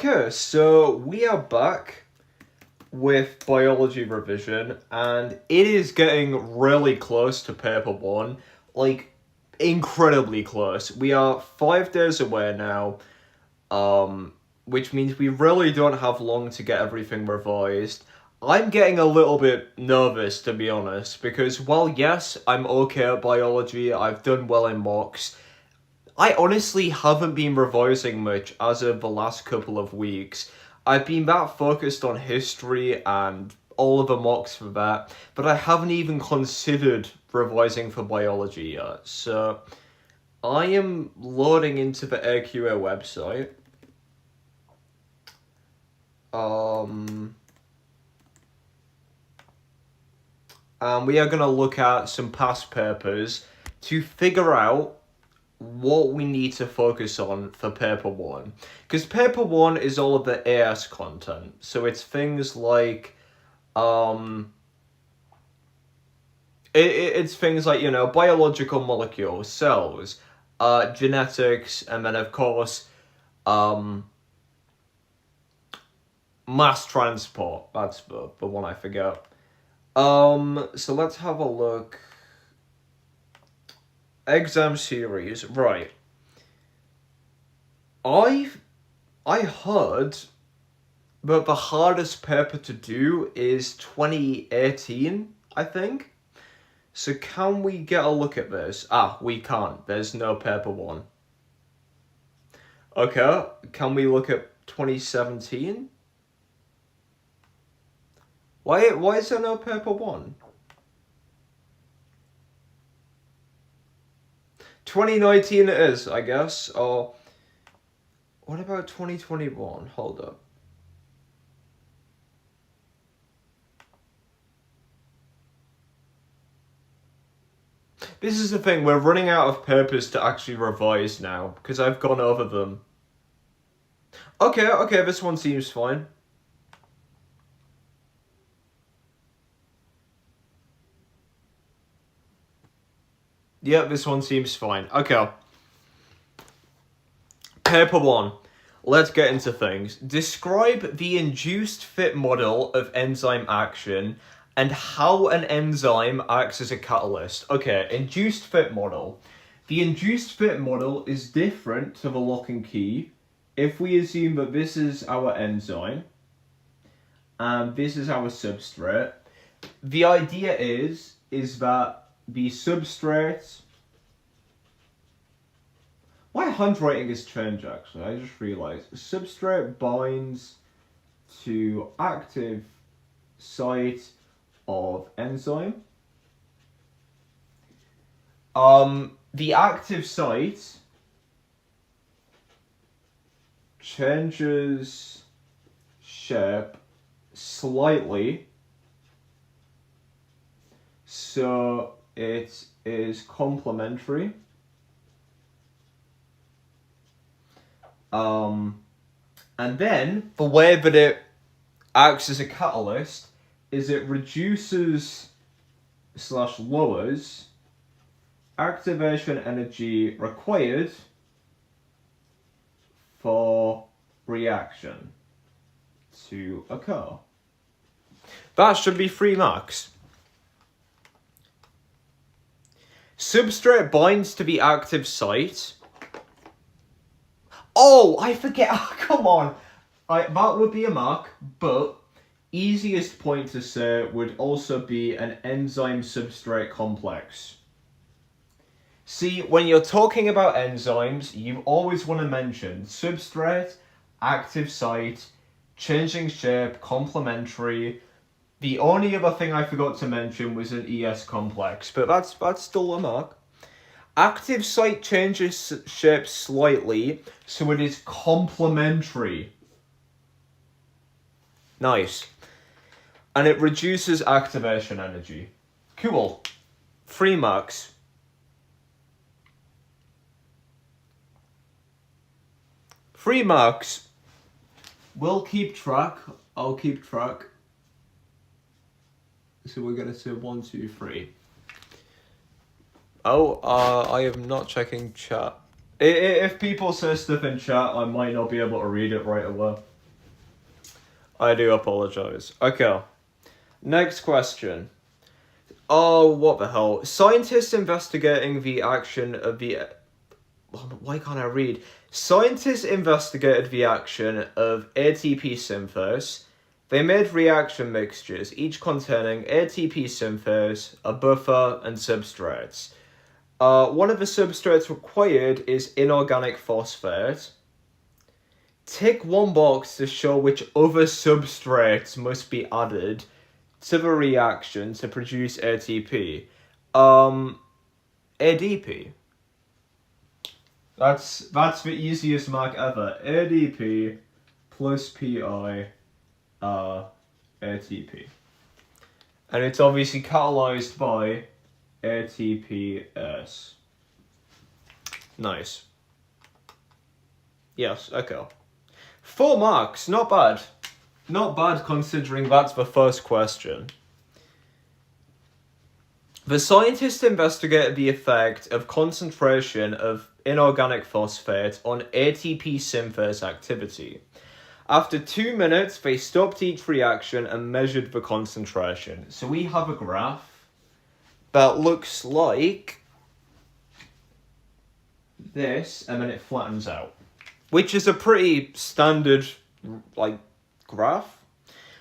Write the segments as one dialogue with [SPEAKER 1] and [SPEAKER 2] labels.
[SPEAKER 1] Okay, so we are back with biology revision, and it is getting really close to paper one, like incredibly close. We are 5 days away now, which means we really don't have long to get everything revised. I'm getting a little bit nervous, to be honest, because while yes, I'm okay at biology, I've done well in mocks, I honestly haven't been revising much as of the last couple of weeks. I've been that focused on history and all of the mocks for that, but I haven't even considered revising for biology yet. So I am loading into the AQA website. And we are going to look at some past papers to figure out what we need to focus on for paper one, because paper one is all of the AS content, so it's things like it's things like, you know, biological molecules, cells, genetics, and then of course mass transport. That's the one I forgot. So let's have a look. Exam series, right. I heard that the hardest paper to do is 2018, I think. So can we get a look at this? We can't. There's no paper one. Okay, can we look at 2017? Why is there no paper one? 2019 it is, I guess. Or what about 2021? Hold up. This is the thing, we're running out of papers to actually revise now, because I've gone over them. Okay, this one seems fine. Yeah, this one seems fine. Okay. Paper one. Let's get into things. Describe the induced fit model of enzyme action and how an enzyme acts as a catalyst. Okay, induced fit model. The induced fit model is different to the lock and key if we assume that this is our enzyme and this is our substrate. The idea is that the substrate... My handwriting has changed, actually. I just realised. Substrate binds to active site of enzyme. The active site changes shape slightly, so it is complementary. And then the way that it acts as a catalyst is it reduces / lowers activation energy required for reaction to occur. That should be 3 marks. Substrate binds to the active site. Oh, I forget. Oh, come on. That would be a mark, but easiest point to say would also be an enzyme substrate complex. See, when you're talking about enzymes, you always want to mention substrate, active site, changing shape, complementary. The only other thing I forgot to mention was an ES complex, but that's still a mark. Active site changes shape slightly, so it is complementary. Nice. And it reduces activation energy. Cool. 3 marks. Three marks. We'll keep track. I'll keep track. So we're going to say 1, 2, 3. Oh, I am not checking chat. If people say stuff in chat, I might not be able to read it right away. I do apologize. Okay. Next question. Oh, what the hell? Scientists investigating the action of the... Why can't I read? Scientists investigated the action of ATP synthase. They made reaction mixtures, each containing ATP synthase, a buffer, and substrates. One of the substrates required is inorganic phosphate. Tick one box to show which other substrates must be added to the reaction to produce ATP. ADP. That's the easiest mark ever. ADP plus PI ATP. And it's obviously catalyzed by ATPase. Nice. Yes, okay. 4 marks, not bad. Not bad considering that's the first question. The scientists investigated the effect of concentration of inorganic phosphate on ATP synthase activity. After 2 minutes, they stopped each reaction and measured the concentration. So we have a graph that looks like this, and then it flattens out, which is a pretty standard, graph.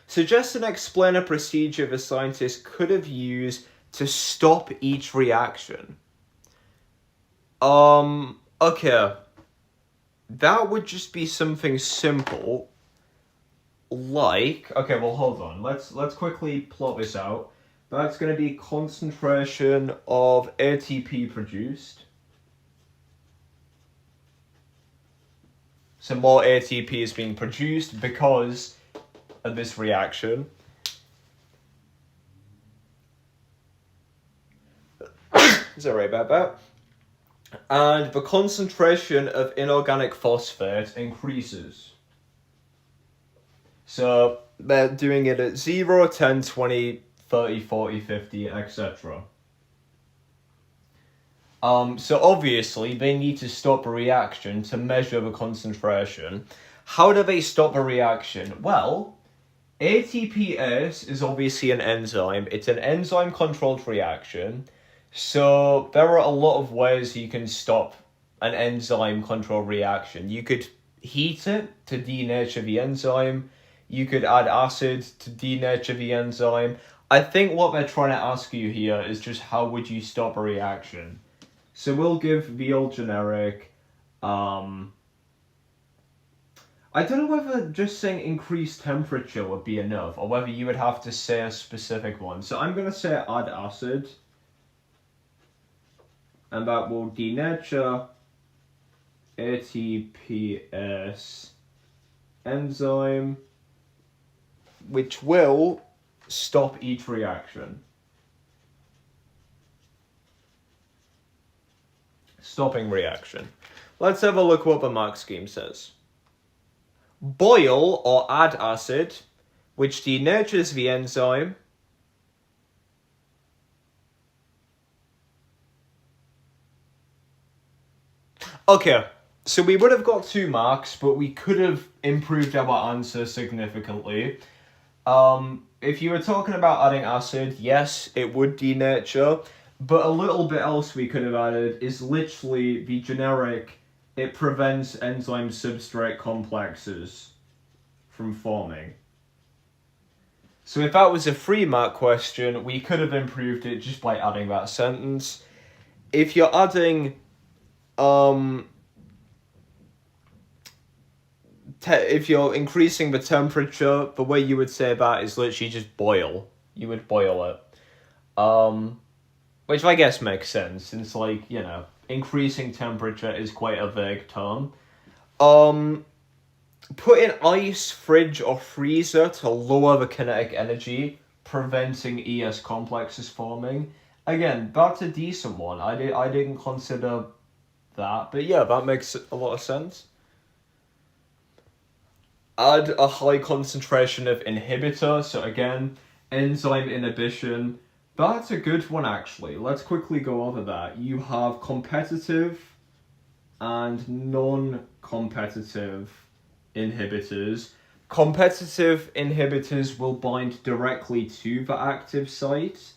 [SPEAKER 1] Suggests and explain a procedure the scientists could have used to stop each reaction. Okay. That would just be something simple, like... Okay, well, hold on. Let's quickly plot this out. That's going to be concentration of ATP produced. So more ATP is being produced because of this reaction. Sorry about that. And the concentration of inorganic phosphate increases. So they're doing it at 0, 10, 20, 30, 40, 50, etc. So obviously they need to stop a reaction to measure the concentration. How do they stop a reaction? Well, ATPase is obviously an enzyme. It's an enzyme-controlled reaction. So there are a lot of ways you can stop an enzyme-controlled reaction. You could heat it to denature the enzyme. You could add acid to denature the enzyme. I think what they're trying to ask you here is just how would you stop a reaction? So we'll give the old generic, I don't know whether just saying increased temperature would be enough, or whether you would have to say a specific one. So I'm going to say add acid, and that will denature ATPase enzyme, which will stop each reaction. Stopping reaction. Let's have a look what the mark scheme says. Boil or add acid, which denatures the enzyme. Okay, so we would have got 2 marks, but we could have improved our answer significantly. If you were talking about adding acid, yes, it would denature. But a little bit else we could have added is literally the generic, it prevents enzyme substrate complexes from forming. So if that was a 3 mark question, we could have improved it just by adding that sentence. If you're adding, if you're increasing the temperature, the way you would say that is literally just boil. You would boil it. Which I guess makes sense, since, increasing temperature is quite a vague term. Put in ice, fridge, or freezer to lower the kinetic energy, preventing ES complexes forming. Again, that's a decent one. I didn't consider that, but yeah, that makes a lot of sense. Add a high concentration of inhibitor, so again, enzyme inhibition. That's a good one, actually. Let's quickly go over that. You have competitive and non-competitive inhibitors. Competitive inhibitors will bind directly to the active site,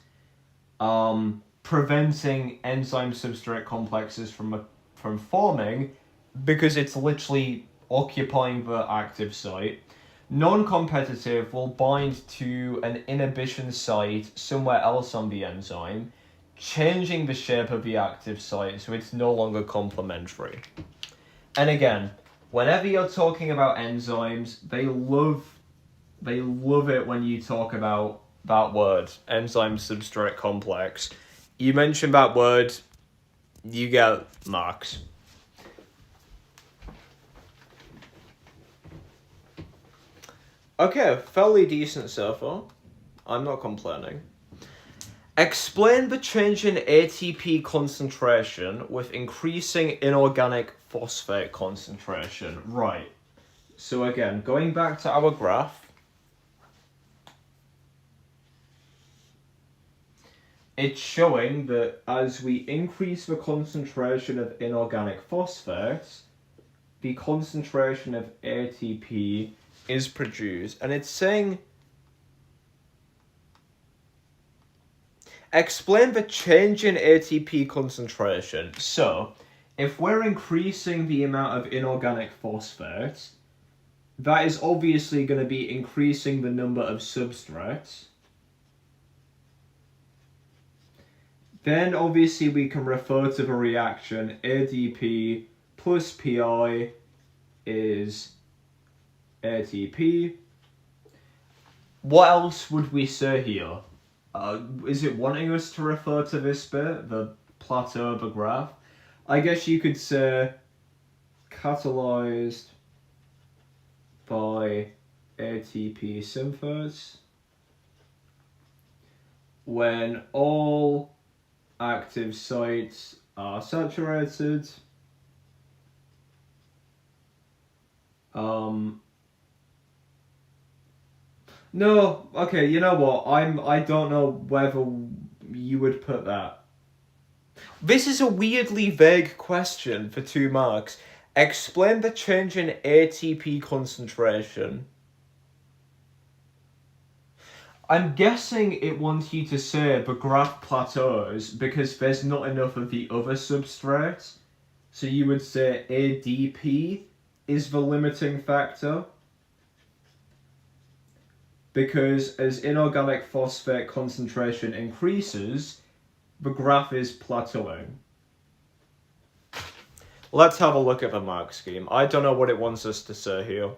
[SPEAKER 1] preventing enzyme substrate complexes from forming because it's literally occupying the active site. Non-competitive will bind to an inhibition site somewhere else on the enzyme, changing the shape of the active site so it's no longer complementary. And again, whenever you're talking about enzymes, they love it when you talk about that word, enzyme substrate complex. You mention that word, you get marks. Okay, fairly decent so far. I'm not complaining. Explain the change in ATP concentration with increasing inorganic phosphate concentration. Right. So again, going back to our graph, it's showing that as we increase the concentration of inorganic phosphates, the concentration of ATP is produced. And it's saying, explain the change in ATP concentration. So, if we're increasing the amount of inorganic phosphates, that is obviously going to be increasing the number of substrates. Then obviously we can refer to the reaction ADP plus PI is ATP. What else would we say here? Is it wanting us to refer to this bit, the plateau of the graph? I guess you could say catalyzed by ATP synthase when all active sites are saturated. No, okay, you know what? I don't know whether you would put that. This is a weirdly vague question for 2 marks. Explain the change in ATP concentration. I'm guessing it wants you to say the graph plateaus because there's not enough of the other substrate. So you would say ADP is the limiting factor. Because as inorganic phosphate concentration increases, the graph is plateauing. Let's have a look at the mark scheme. I don't know what it wants us to say here.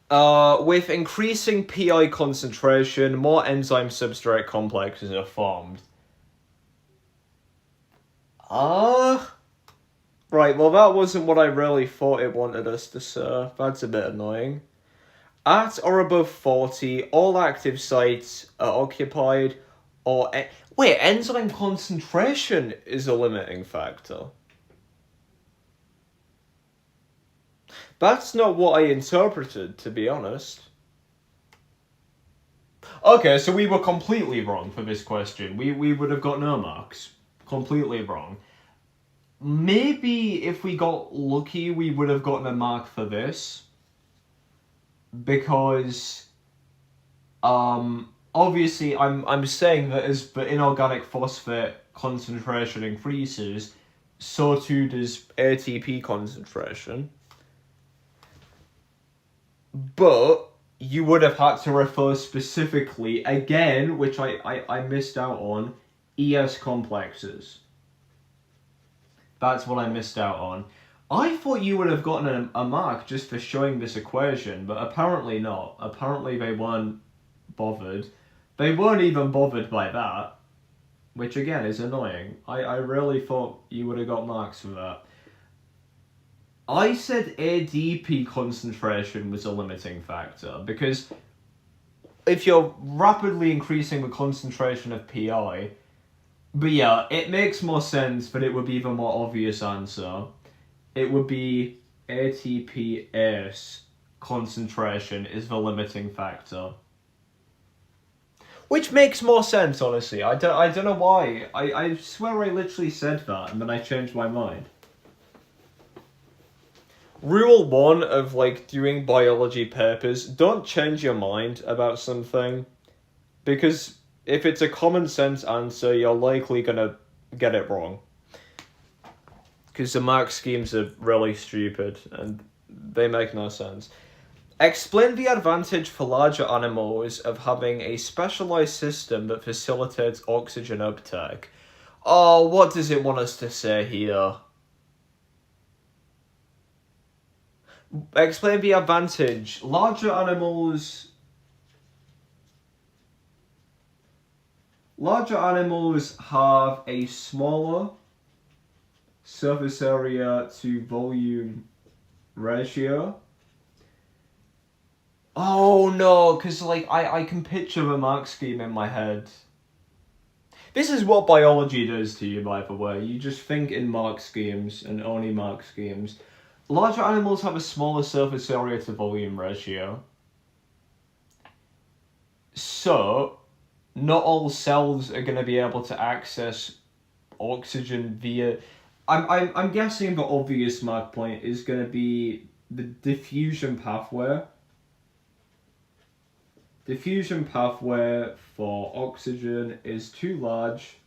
[SPEAKER 1] With increasing PI concentration, more enzyme substrate complexes are formed. Right, well that wasn't what I really thought it wanted us to say. That's a bit annoying. At or above 40, all active sites are occupied, or... Wait, enzyme concentration is a limiting factor. That's not what I interpreted, to be honest. Okay, so we were completely wrong for this question. We would have got no marks. Completely wrong. Maybe if we got lucky, we would have gotten a mark for this. Because, obviously, I'm saying that as the inorganic phosphate concentration increases, so too does ATP concentration. But you would have had to refer specifically, again, which I missed out on, ES complexes. That's what I missed out on. I thought you would have gotten a mark just for showing this equation, but apparently not. Apparently they weren't bothered. They weren't even bothered by that, which again is annoying. I really thought you would have got marks for that. I said ADP concentration was a limiting factor, because if you're rapidly increasing the concentration of PI, but yeah, it makes more sense, but it would be the more obvious answer. It would be ATPase concentration is the limiting factor. Which makes more sense, honestly. I don't know why. I swear I literally said that, and then I changed my mind. Rule 1 of, like, doing biology papers, don't change your mind about something, because if it's a common sense answer, you're likely gonna get it wrong. Because the mark schemes are really stupid, and they make no sense. Explain the advantage for larger animals of having a specialized system that facilitates oxygen uptake. Oh, what does it want us to say here? Explain the advantage. Larger animals have a smaller surface area to volume ratio. Oh no, because like I can picture the mark scheme in my head. This is what biology does to you, by the way. You just think in mark schemes and only mark schemes. Larger animals have a smaller surface area to volume ratio. So, not all cells are going to be able to access oxygen via... I'm guessing the obvious mark point is going to be the diffusion pathway. Diffusion pathway for oxygen is too large.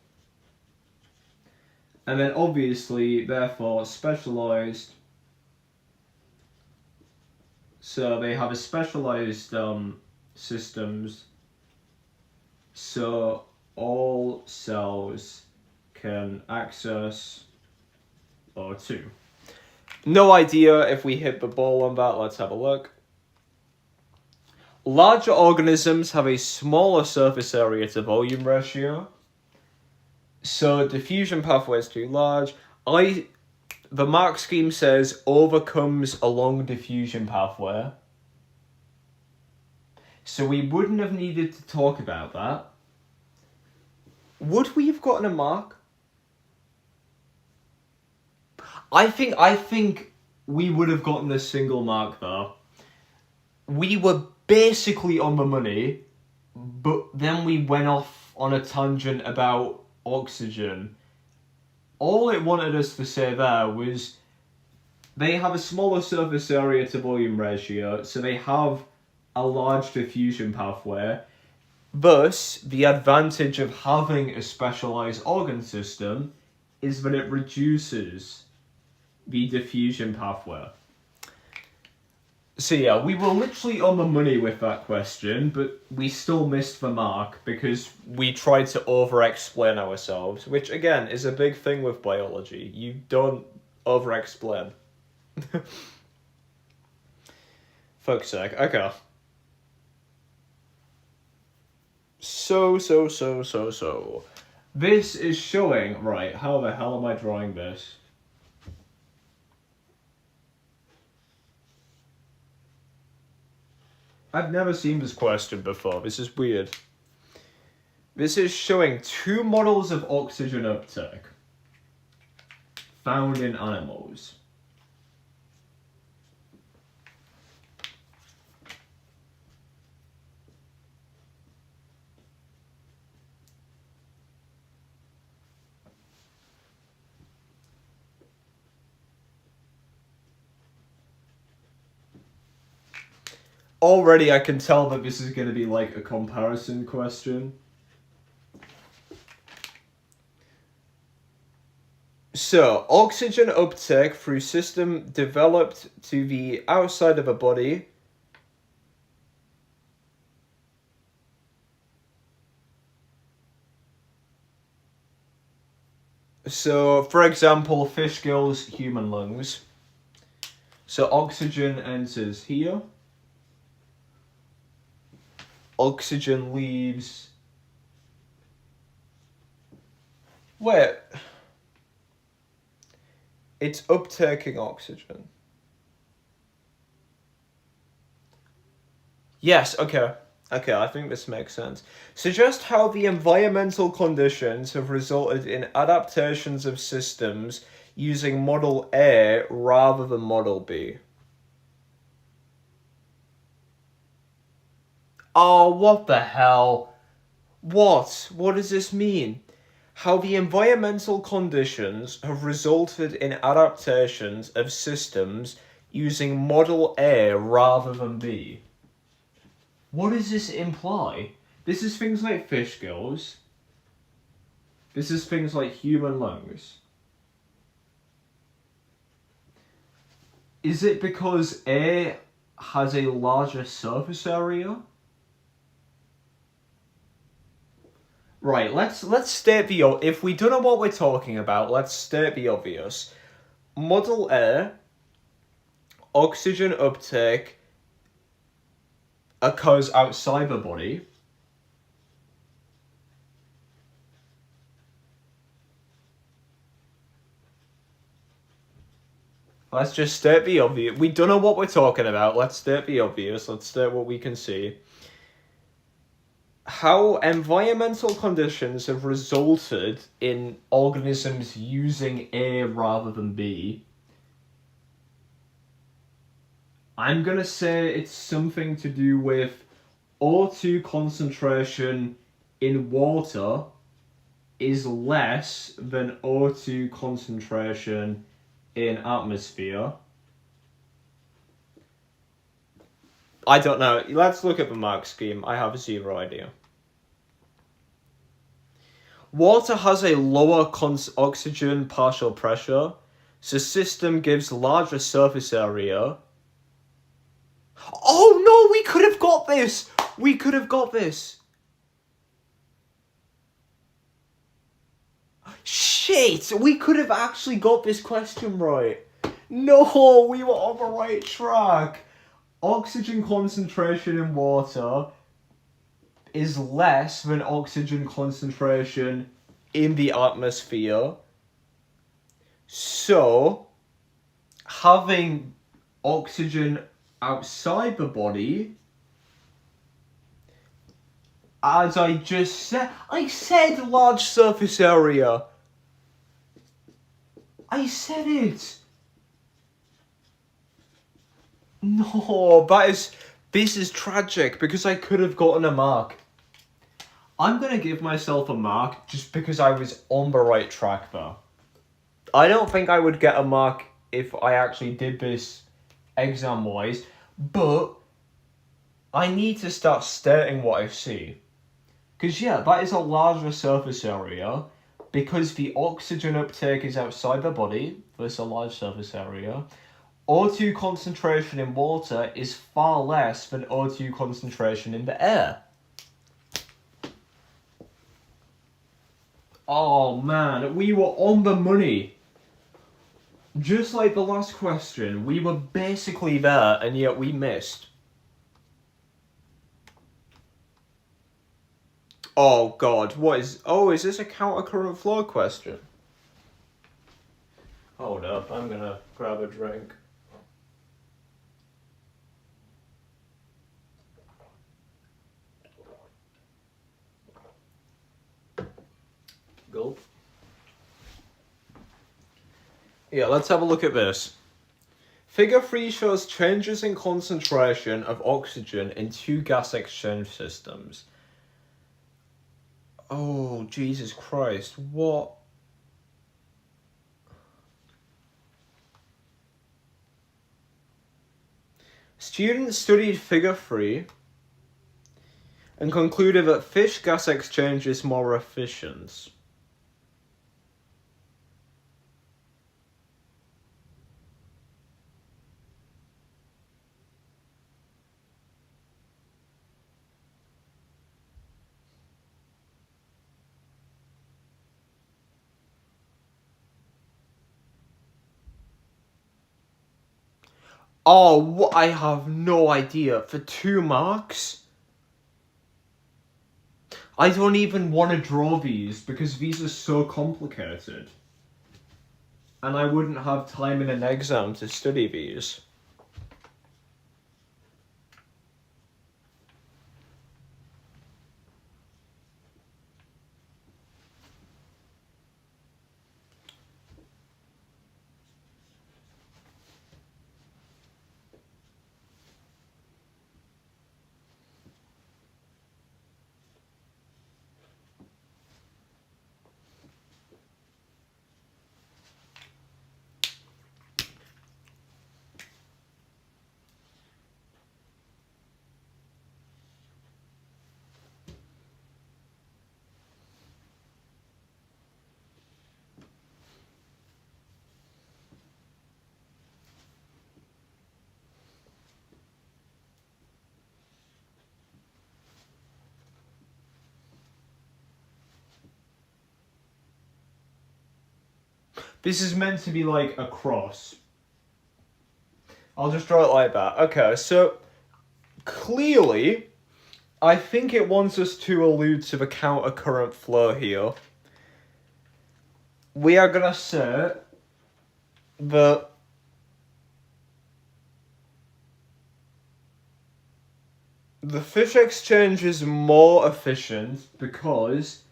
[SPEAKER 1] And then obviously, therefore, specialized. So they have a specialized systems. So all cells can access O2. No idea if we hit the ball on that. Let's have a look. Larger organisms have a smaller surface area to volume ratio. So diffusion pathway is too large. The mark scheme says overcomes a long diffusion pathway. So we wouldn't have needed to talk about that. Would we have gotten a mark? I think we would have gotten a single mark though. We were basically on the money, but then we went off on a tangent about oxygen. All it wanted us to say there was they have a smaller surface area to volume ratio, so they have a large diffusion pathway. Thus, the advantage of having a specialized organ system is that it reduces the diffusion pathway. So yeah, we were literally on the money with that question, but we still missed the mark because we tried to over-explain ourselves, which again is a big thing with biology. You don't over-explain. Fuck's sake, okay. So. This is showing, right, how the hell am I drawing this? I've never seen this question before. This is weird. This is showing two models of oxygen uptake found in animals. Already I can tell that this is going to be like a comparison question. So, oxygen uptake through system developed to the outside of a body. So, for example, fish gills, human lungs. So, oxygen enters here. Oxygen leaves. Wait. It's uptaking oxygen. Yes, okay. Okay, I think this makes sense. Suggest how the environmental conditions have resulted in adaptations of systems using Model A rather than Model B. Oh, what the hell? What? What does this mean? How the environmental conditions have resulted in adaptations of systems using model A rather than B. What does this imply? This is things like fish gills. This is things like human lungs. Is it because A has a larger surface area? Right, let's state the if we don't know what we're talking about, let's state the obvious. Model A, oxygen uptake occurs outside the body. Let's just state the obvious. We don't know what we're talking about. Let's state the obvious. Let's state what we can see. How environmental conditions have resulted in organisms using A rather than B. I'm gonna say it's something to do with O2 concentration in water is less than O2 concentration in atmosphere. I don't know. Let's look at the mark scheme. I have zero idea. Water has a lower oxygen partial pressure, so system gives larger surface area. Oh no, we could have got this! We could have got this! Shit! We could have actually got this question right. No, we were on the right track. Oxygen concentration in water is less than oxygen concentration in the atmosphere. So, having oxygen outside the body, as I just said, I said large surface area. I said it. No, this is tragic because I could have gotten a mark. I'm gonna give myself a mark just because I was on the right track though. I don't think I would get a mark if I actually did this exam-wise, but I need to start stating what I see. Because yeah, that is a larger surface area. Because the oxygen uptake is outside the body, there's a large surface area. O2 concentration in water is far less than O2 concentration in the air. Oh man, we were on the money. Just like the last question, we were basically there and yet we missed. Oh god, is this a counter current flow question? Hold up, I'm gonna grab a drink. Gulp. Yeah, let's have a look at this. Figure 3 shows changes in concentration of oxygen in two gas exchange systems. Oh, Jesus Christ, what? Students studied figure 3 and concluded that fish gas exchange is more efficient. Oh, I have no idea. For 2 marks? I don't even want to draw these because these are so complicated. And I wouldn't have time in an exam to study these. This is meant to be like a cross. I'll just draw it like that. Okay, so clearly, I think it wants us to allude to the counter current flow here. We are going to say that the fish exchange is more efficient because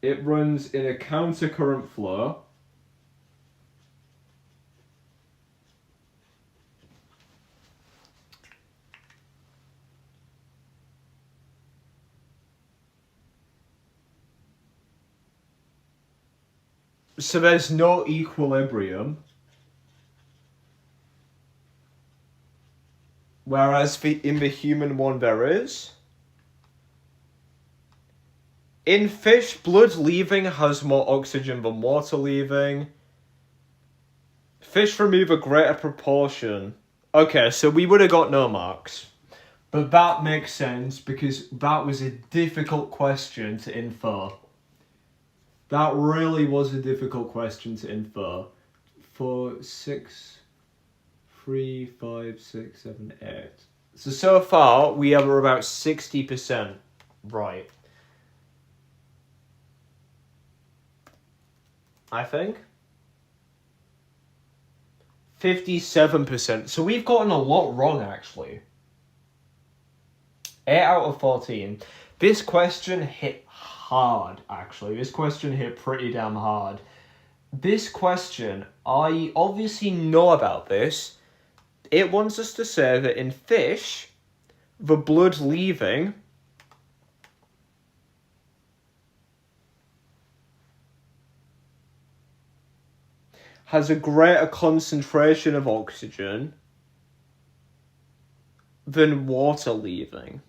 [SPEAKER 1] it runs in a counter current flow. So there's no equilibrium. Whereas in the human one there is. In fish, blood leaving has more oxygen than water leaving. Fish remove a greater proportion. Okay, so we would have got no marks. But that makes sense because that was a difficult question to infer. That really was a difficult question to infer. 4, 6, 3, 5, 6, 7, 8. So far, we are about 60% right. I think. 57%. So we've gotten a lot wrong, actually. 8 out of 14. This question hit hard, actually. This question hit pretty damn hard. This question, I obviously know about this. It wants us to say that in fish, the blood leaving has a greater concentration of oxygen than water leaving.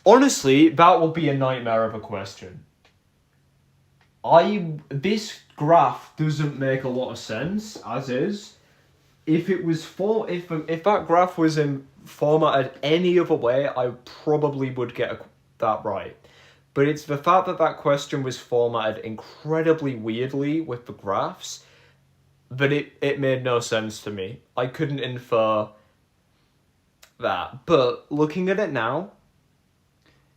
[SPEAKER 1] Honestly, that will be a nightmare of a question. This graph doesn't make a lot of sense as is. If that graph was formatted any other way, I probably would get that right. But it's the fact that that question was formatted incredibly weirdly with the graphs that it made no sense to me. I couldn't infer that. But looking at it now,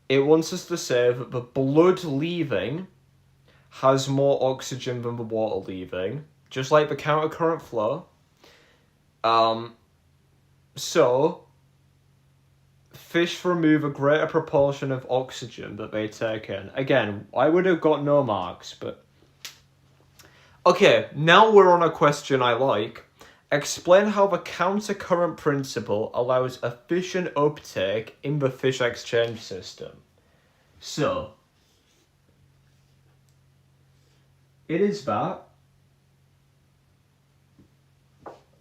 [SPEAKER 1] it wants us to say that the blood leaving has more oxygen than the water leaving, just like the counter current flow. So fish remove a greater proportion of oxygen that they take in. Again, I would have got no marks, but... Okay, now we're on a question I like. Explain how the counter current principle allows efficient uptake in the fish exchange system. So, it is that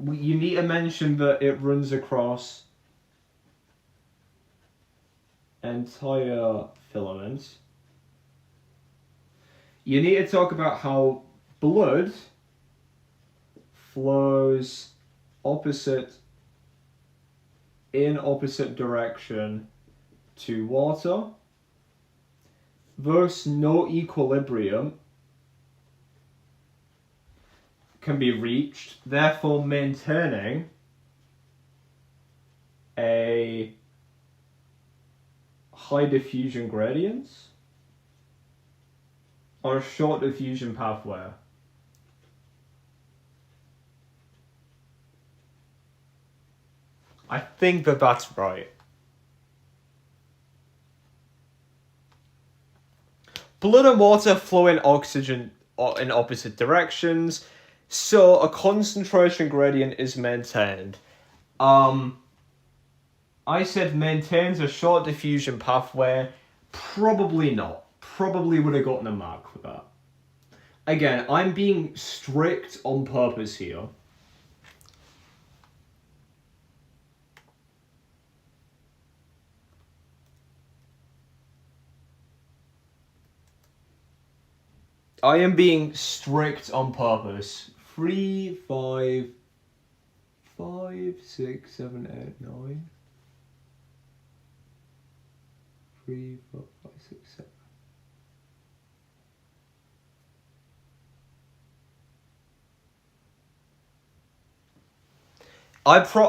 [SPEAKER 1] you need to mention that it runs across entire filaments. You need to talk about how blood flows in opposite direction to water. Thus, no equilibrium can be reached, therefore maintaining a high diffusion gradients or a short diffusion pathway. I think that that's right. Blood and water flow in oxygen in opposite directions, so a concentration gradient is maintained. I said maintains a short diffusion pathway. Probably not. Probably would have gotten a mark for that. Again, I'm being strict on purpose here. I am being strict on purpose. 3, 5, 5, 6, 7, 8, 9. 3, 4, 5, 6, 7.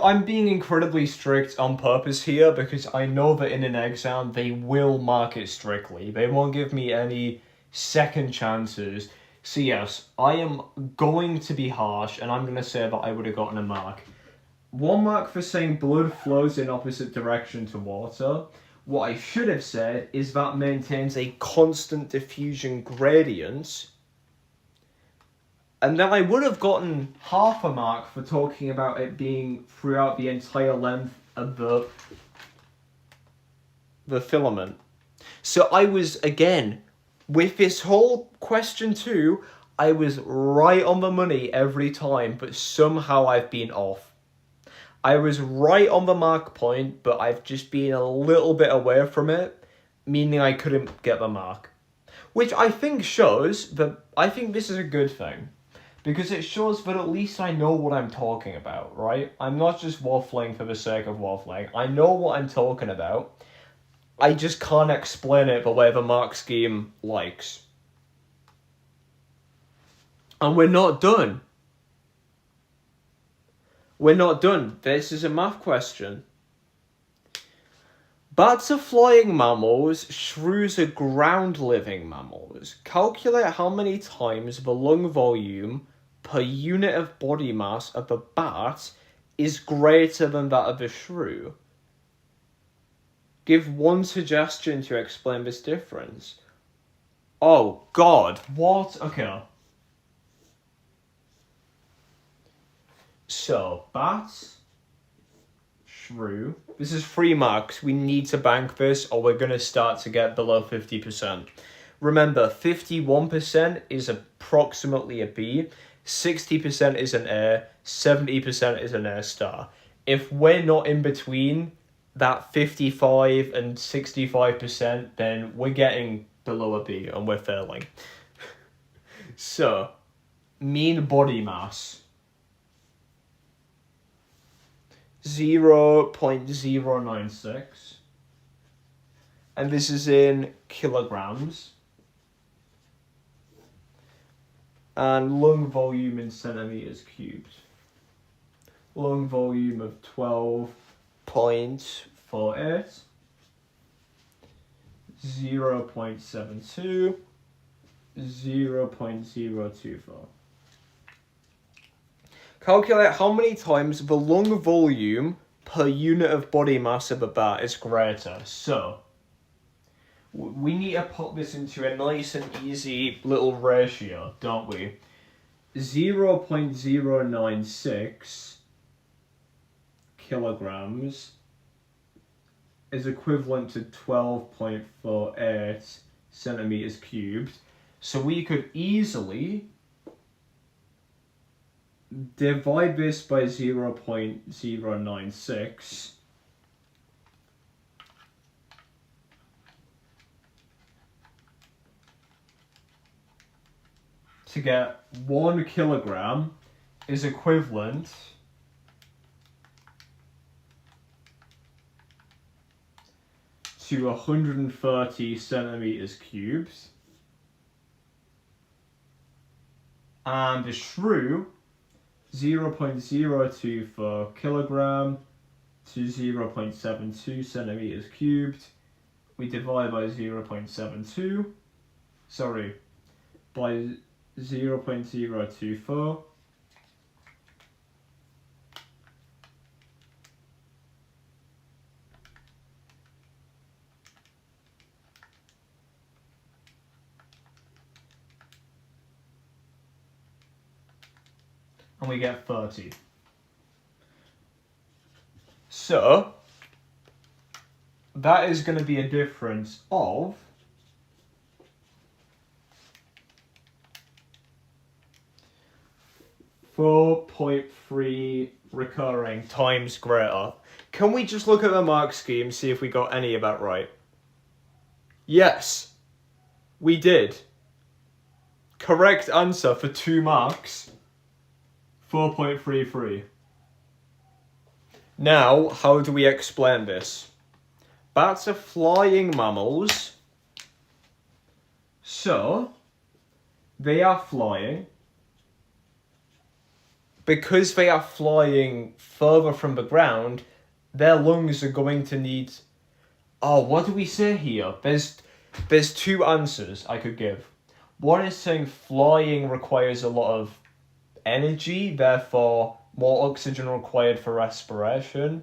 [SPEAKER 1] I'm being incredibly strict on purpose here because I know that in an exam they will mark it strictly. They won't give me any second chances. So yes, I am going to be harsh and I'm going to say that I would have gotten a mark. 1 mark for saying blood flows in opposite direction to water. What I should have said is that maintains a constant diffusion gradient. And then I would have gotten half a mark for talking about it being throughout the entire length of the filament. So I was, again, with this whole question 2, I was right on the money every time, but somehow I've been off. I was right on the mark point, but I've just been a little bit away from it, meaning I couldn't get the mark. Which I think shows that I think this is a good thing. Because it shows that at least I know what I'm talking about, right? I'm not just waffling for the sake of waffling. I know what I'm talking about. I just can't explain it the way the mark scheme likes. And we're not done. We're not done. This is a math question. Bats are flying mammals, shrews are ground-living mammals. Calculate how many times the lung volume per unit of body mass of a bat is greater than that of a shrew. Give 1 suggestion to explain this difference. Oh, God. What? Okay. So, bats, shrew. This is 3 marks. We need to bank this or we're going to start to get below 50%. Remember, 51% is approximately a B, 60% is an A, 70% is an A star. If we're not in between that 55 and 65%, then we're getting below a B and we're failing. So, mean body mass. 0.096. And this is in kilograms. And lung volume in centimeters cubed. Lung volume of 12.48. 0.72. 0.024. Calculate how many times the lung volume per unit of body mass of a bat is greater. So, we need to put this into a nice and easy little ratio, don't we? 0.096 kilograms is equivalent to 12.48 centimeters cubed. So we could easily divide this by 0.096 to get 1 kilogram is equivalent to 130 centimeters cubed. And the shrew, 0.024 kilogram to 0.72 centimeters cubed. We divide by 0.72, sorry, by 0.024. And we get 30. So, that is going to be a difference of 4.3 recurring times greater. Can we just look at the mark scheme, see if we got any of that right? Yes, we did. Correct answer for 2 marks. 4.33. Now, how do we explain this? bats are flying mammals. So, they are flying. Because they are flying further from the ground, their lungs are going to need... Oh, what do we say here? There's two answers I could give. One is saying flying requires a lot of energy, therefore more oxygen required for respiration.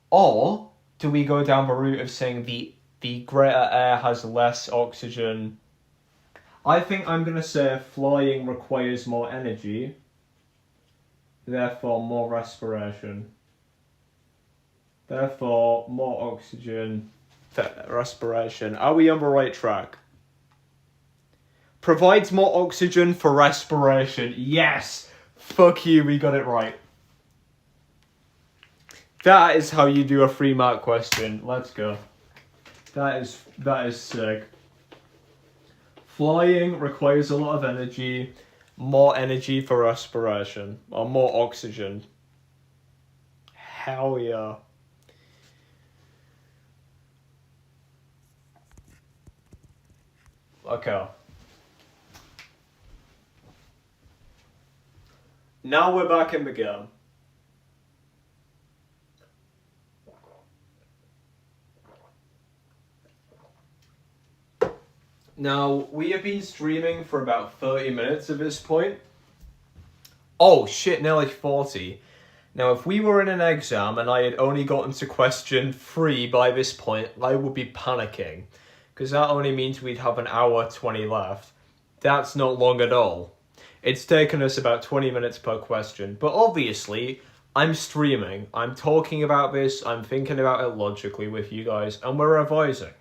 [SPEAKER 1] Or do we go down the route of saying the greater air has less oxygen? I think I'm going to say flying requires more energy, therefore more respiration. Therefore more oxygen, respiration. Are we on the right track? Provides more oxygen for respiration. Yes! Fuck you, we got it right. That is how you do a 3-mark question. Let's go. That is sick. Flying requires a lot of energy. More energy for respiration. Or more oxygen. Hell yeah. Okay. Now we're back in the game. Now, we have been streaming for about 30 minutes at this point. Oh shit, nearly 40. Now, if we were in an exam and I had only gotten to question 3 by this point, I would be panicking. Because that only means we'd have an hour 20 left. That's not long at all. It's taken us about 20 minutes per question. But obviously, I'm streaming. I'm talking about this. I'm thinking about it logically with you guys. And we're revising.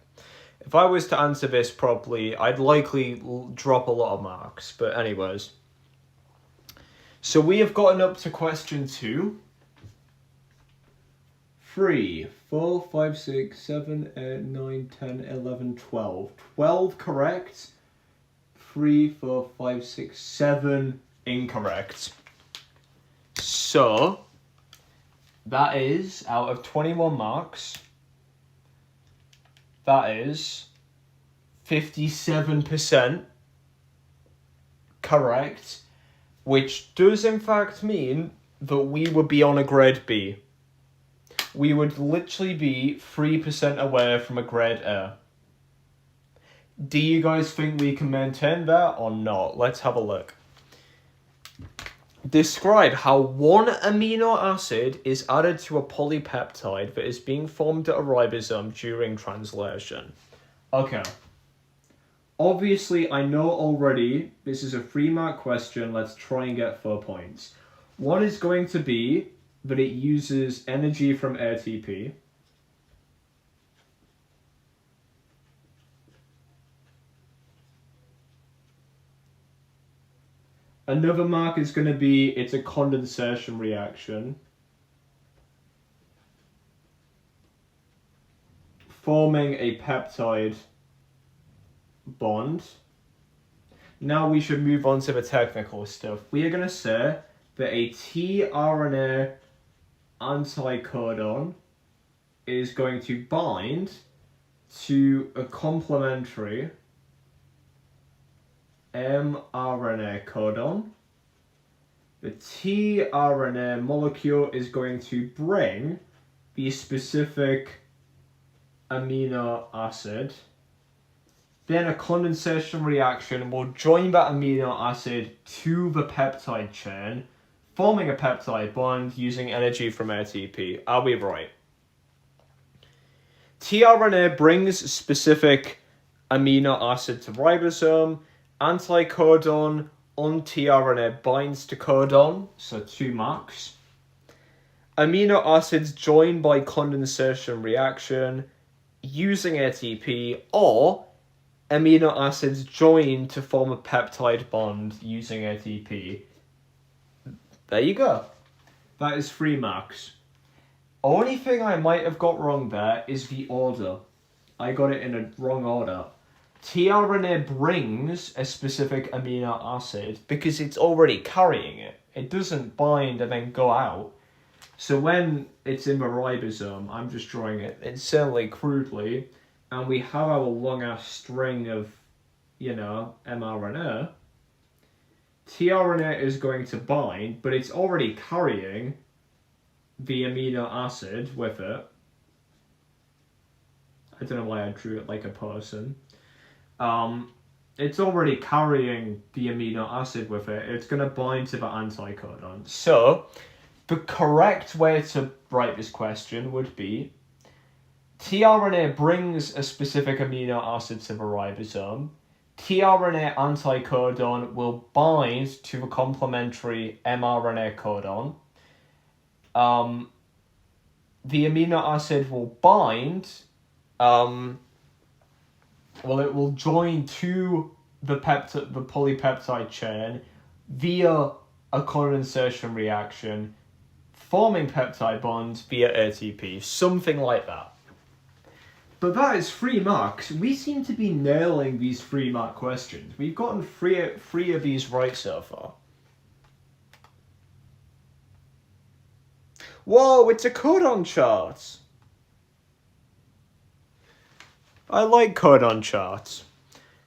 [SPEAKER 1] If I was to answer this properly, I'd likely drop a lot of marks. But anyways. So we have gotten up to question 2. 3, 4, 5, 6, 7, 8, 9, 10, 11, 12. 12 correct. 3, 4, 5, 6, 7 incorrect. So, that is, out of 21 marks, that is 57% correct, which does in fact mean that we would be on a grade B. We would literally be 3% away from a grade A. Do you guys think we can maintain that or not? Let's have a look. Describe how one amino acid is added to a polypeptide that is being formed at a ribosome during translation. Okay. Obviously, I know already this is a 3-mark question. Let's try and get 4 points. One is going to be that it uses energy from ATP. Another mark is going to be it's a condensation reaction, forming a peptide bond. Now we should move on to the technical stuff. We are going to say that a tRNA anticodon is going to bind to a complementary mRNA codon. The tRNA molecule is going to bring the specific amino acid. Then a condensation reaction will join that amino acid to the peptide chain, forming a peptide bond using energy from ATP. Are we right? tRNA brings specific amino acid to ribosome. Anticodon on tRNA binds to codon, so 2 marks. Amino acids join by condensation reaction using ATP, or amino acids join to form a peptide bond using ATP. There you go. That is 3 marks. Only thing I might have got wrong there is the order. I got it in a wrong order. tRNA brings a specific amino acid because it's already carrying it. It doesn't bind and then go out. So when it's in the ribosome, I'm just drawing it insanely crudely, and we have our long-ass string of, mRNA. tRNA is going to bind, but it's already carrying the amino acid with it. I don't know why I drew it like a person. It's already carrying the amino acid with it. It's going to bind to the anticodon. So, the correct way to write this question would be tRNA brings a specific amino acid to the ribosome. tRNA anticodon will bind to the complementary mRNA codon. The amino acid will bind. It will join to the polypeptide chain via a condensation reaction, forming peptide bonds via ATP, something like that. But that is 3 marks. We seem to be nailing these 3 mark questions. We've gotten three of these right so far. Whoa, it's a codon chart! I like codon charts.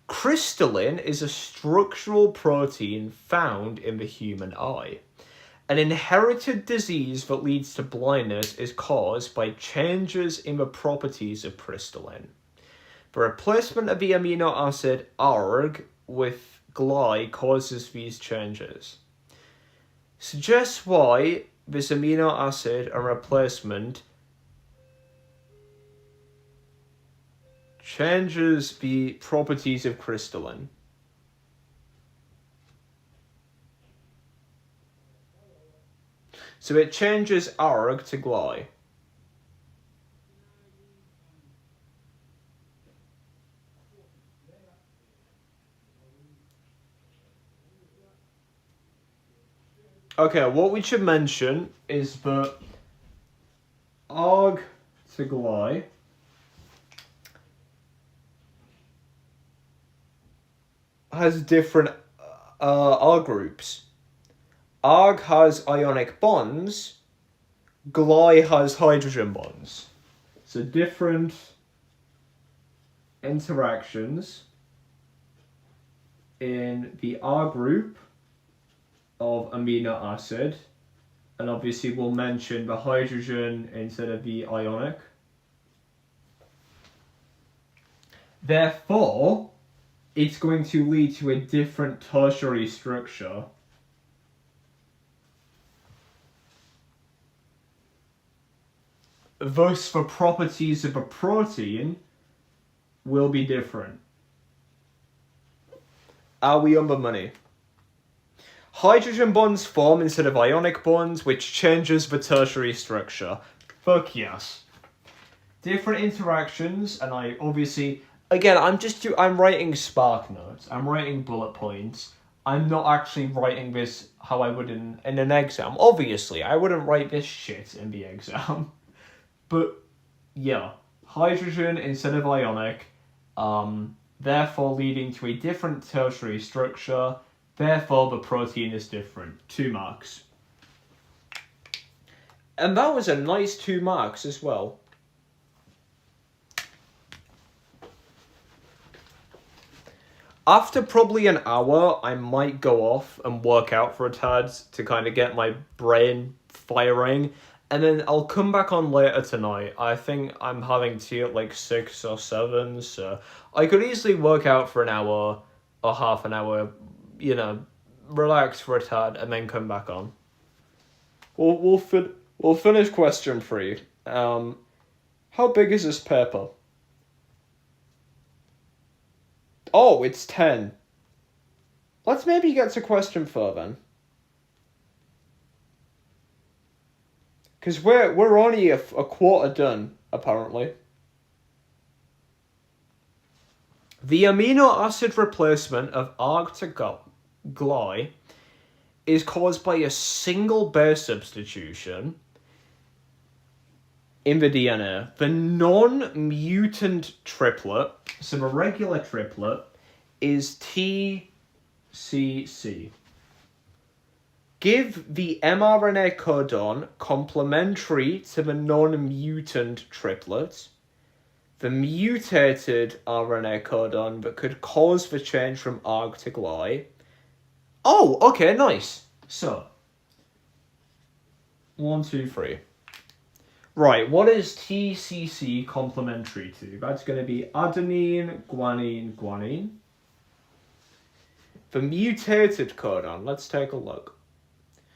[SPEAKER 1] Crystalline is a structural protein found in the human eye. An inherited disease that leads to blindness is caused by changes in the properties of crystalline. The replacement of the amino acid ARG with GLY causes these changes. Suggests why this amino acid and replacement changes the properties of crystalline. So it changes ARG to GLY. Okay, what we should mention is that ARG to GLY has different R groups. ARG has ionic bonds, GLY has hydrogen bonds. So different interactions in the R group of amino acid, and obviously we'll mention the hydrogen instead of the ionic. Therefore, it's going to lead to a different tertiary structure. Thus, the properties of a protein will be different. Are we on the money? Hydrogen bonds form instead of ionic bonds, which changes the tertiary structure. Fuck yes. Different interactions, and I obviously... Again, I'm writing spark notes. I'm writing bullet points. I'm not actually writing this how I would in an exam. Obviously, I wouldn't write this shit in the exam. But, yeah. Hydrogen instead of ionic, therefore leading to a different tertiary structure. Therefore, the protein is different. 2 marks. And that was a nice 2 marks as well. After probably an hour, I might go off and work out for a tad to kind of get my brain firing. And then I'll come back on later tonight. I think I'm having tea at like 6 or 7, so I could easily work out for an hour or half an hour, relax for a tad, and then come back on. We'll finish question 3. How big is this paper? Oh, it's 10. Let's maybe get to question 4 then. Because we're only a quarter done, apparently. The amino acid replacement of ARG to GLY is caused by a single base substitution in the DNA. The non-mutant triplet, so the regular triplet, is TCC. Give the mRNA codon complementary to the non-mutant triplet, the mutated RNA codon that could cause the change from arg to gly. Oh, okay, nice. So, 1, 2, 3. Right, what is TCC complementary to? That's going to be adenine, guanine, guanine. The mutated codon, let's take a look.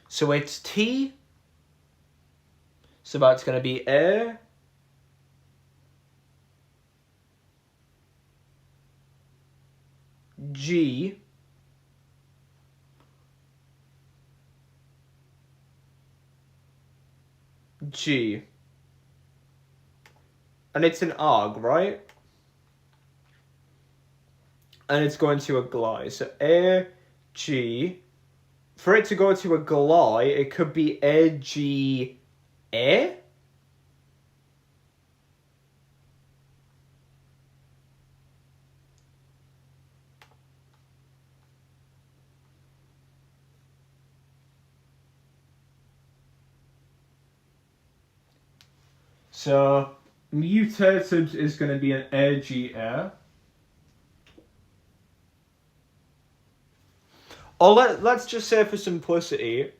[SPEAKER 1] So it's T, so that's going to be A, G, G. And it's an arg, right? And it's going to a gly. So A, G. For it to go to a gly, it could be A, G, A? So, mutated is going to be an AGA. Or let's just say for simplicity,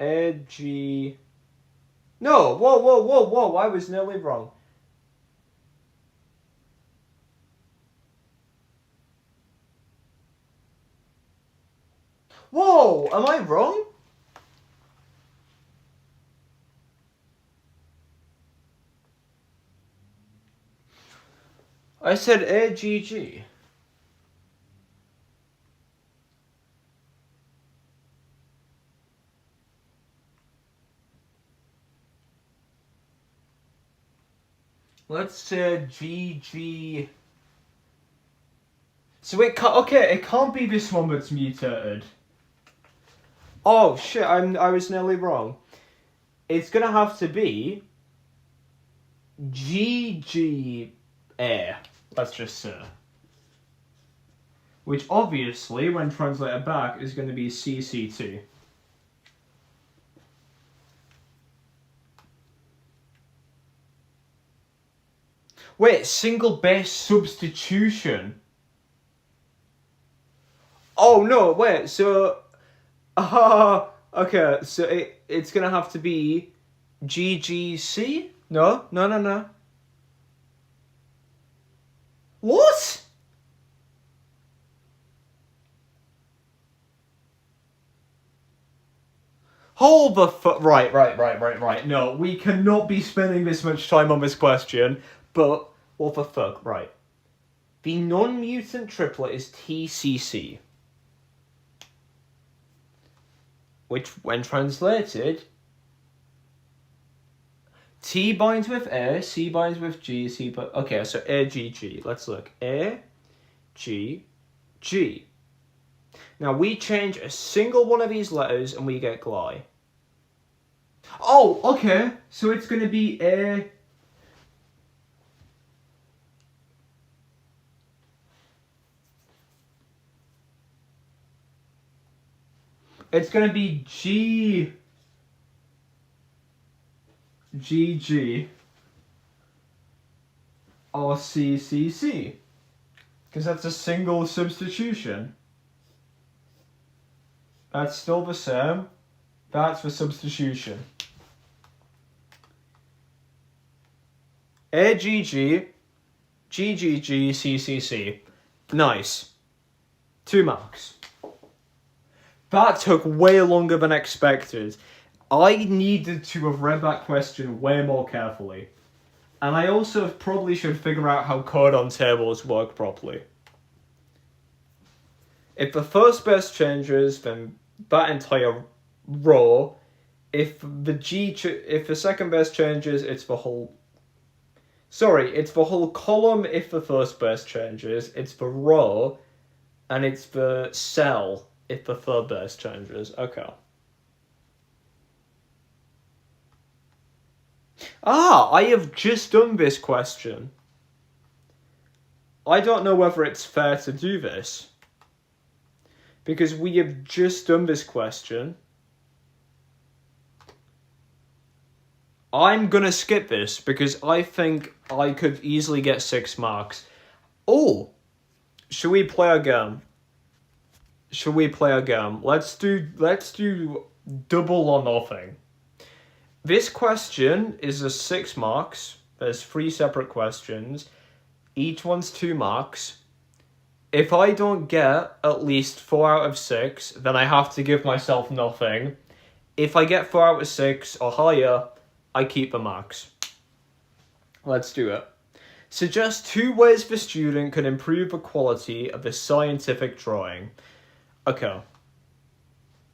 [SPEAKER 1] AG... No, whoa, I was nearly wrong. Whoa, am I wrong? I said AGG. Let's say GG. So it can't be this one that's mutated. Oh shit, I was nearly wrong. It's gonna have to be GGA. Let's just say. Which obviously, when translated back, is going to be CC2. Wait, single base substitution? Oh no, wait, so... okay, so it's going to have to be GGC? No. What? Hold the right. No, we cannot be spending this much time on this question, but what the fuck, right. The non-mutant triplet is TCC. Which, when translated, T binds with A, C binds with G, C binds... Okay, so AGG. Let's look. A, G, G. Now, we change a single one of these letters and we get gly. Oh, okay. So it's going to be A... It's going to be G... GG. Or CCC. Because that's a single substitution. That's still the same. That's the substitution. AGG, GGG, CCC. Nice. 2 marks. That took way longer than expected. I needed to have read that question way more carefully. And I also probably should figure out how codon tables work properly. If the first base changes, then that entire row. If the second base changes, it's the whole... Sorry, it's the whole column if the first base changes, it's the row, and it's the cell if the third base changes. Okay. I have just done this question. I don't know whether it's fair to do this. because we have just done this question. I'm gonna skip this because I think I could easily get 6 marks. Oh, should we play a game? Let's do double or nothing. This question is a 6 marks. There's 3 separate questions. Each one's 2 marks. If I don't get at least 4 out of 6, then I have to give myself nothing. If I get 4 out of 6 or higher, I keep the marks. Let's do it. Suggest 2 ways the student can improve the quality of the scientific drawing. Okay.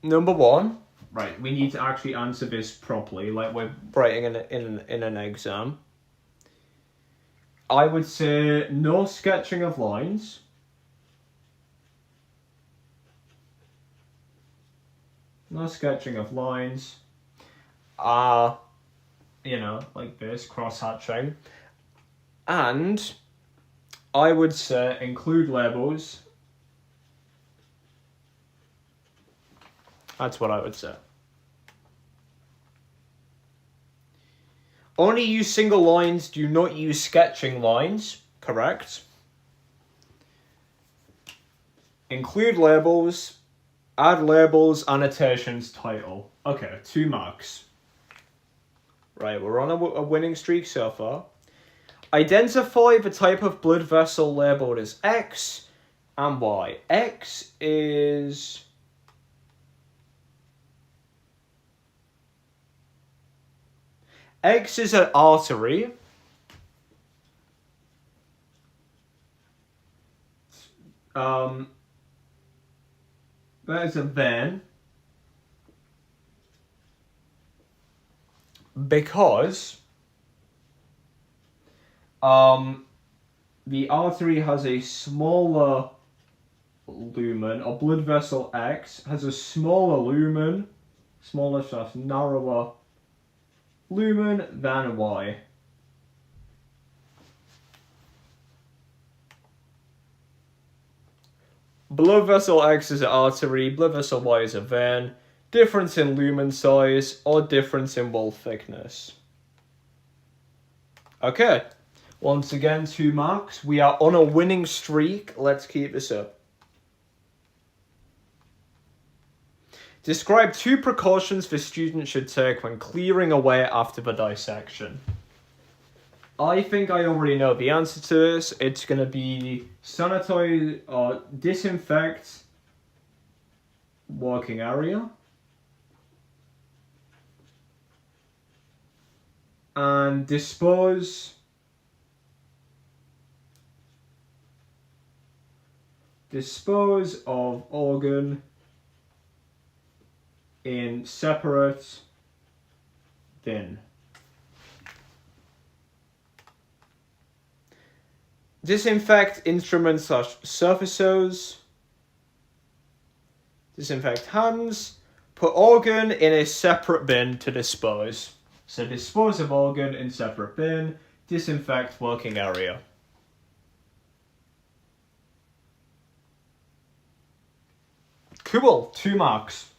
[SPEAKER 1] Number 1. Right, we need to actually answer this properly, like we're writing in an exam. I would say no sketching of lines. No sketching of lines. Like this, cross-hatching. And I would say include labels. That's what I would say. Only use single lines, do not use sketching lines. Correct. Include labels. Add labels, annotations, title. Okay, 2 marks. Right, we're on a winning streak so far. Identify the type of blood vessel labeled as X and Y. X is... X is an artery. That is a vein. Because the artery has a smaller lumen, or blood vessel X has a smaller lumen, narrower lumen than Y. Blood vessel X is an artery, blood vessel Y is a vein. Difference in lumen size or difference in wall thickness. Okay, once again 2 marks. We are on a winning streak. Let's keep this up. Describe 2 precautions the student should take when clearing away after the dissection. I think I already know the answer to this. It's going to be sanitize or disinfect working area. And dispose of organ in separate bin. Disinfect instruments / surfaces. Disinfect hands. Put organ in a separate bin to dispose. So dispose of organ in separate bin. Disinfect working area. Cool, 2 marks.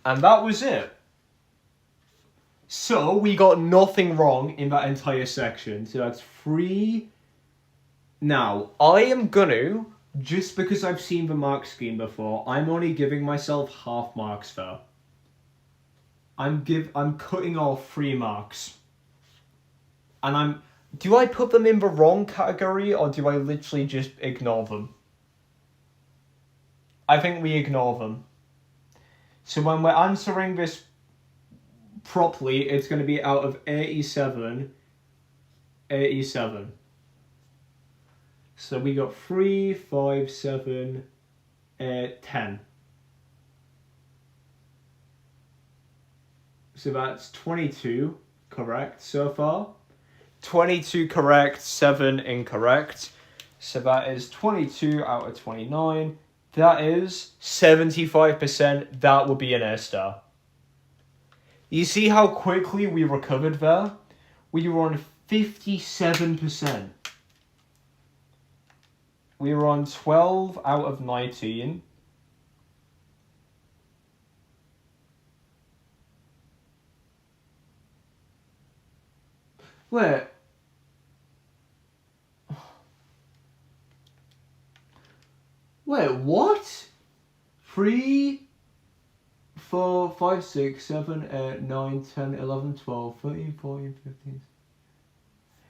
[SPEAKER 1] And that was it. So we got nothing wrong in that entire section. So that's 3. Now, I am gonna, just because I've seen the mark scheme before, I'm only giving myself half marks though. I'm cutting off 3 marks. And do I put them in the wrong category or do I literally just ignore them? I think we ignore them. So when we're answering this properly, it's going to be out of 87. So we got 3, 5, 7, 10. So that's 22 correct so far. 22 correct, 7 incorrect. So that is 22 out of 29. That is 75%. That would be an A star. You see how quickly we recovered there? We were on 57%. We were on 12 out of 19. Wait. Wait, what? 3, 4, 5, 6, 7, 8, 9, 10, 11, 12, 13, 14, 15.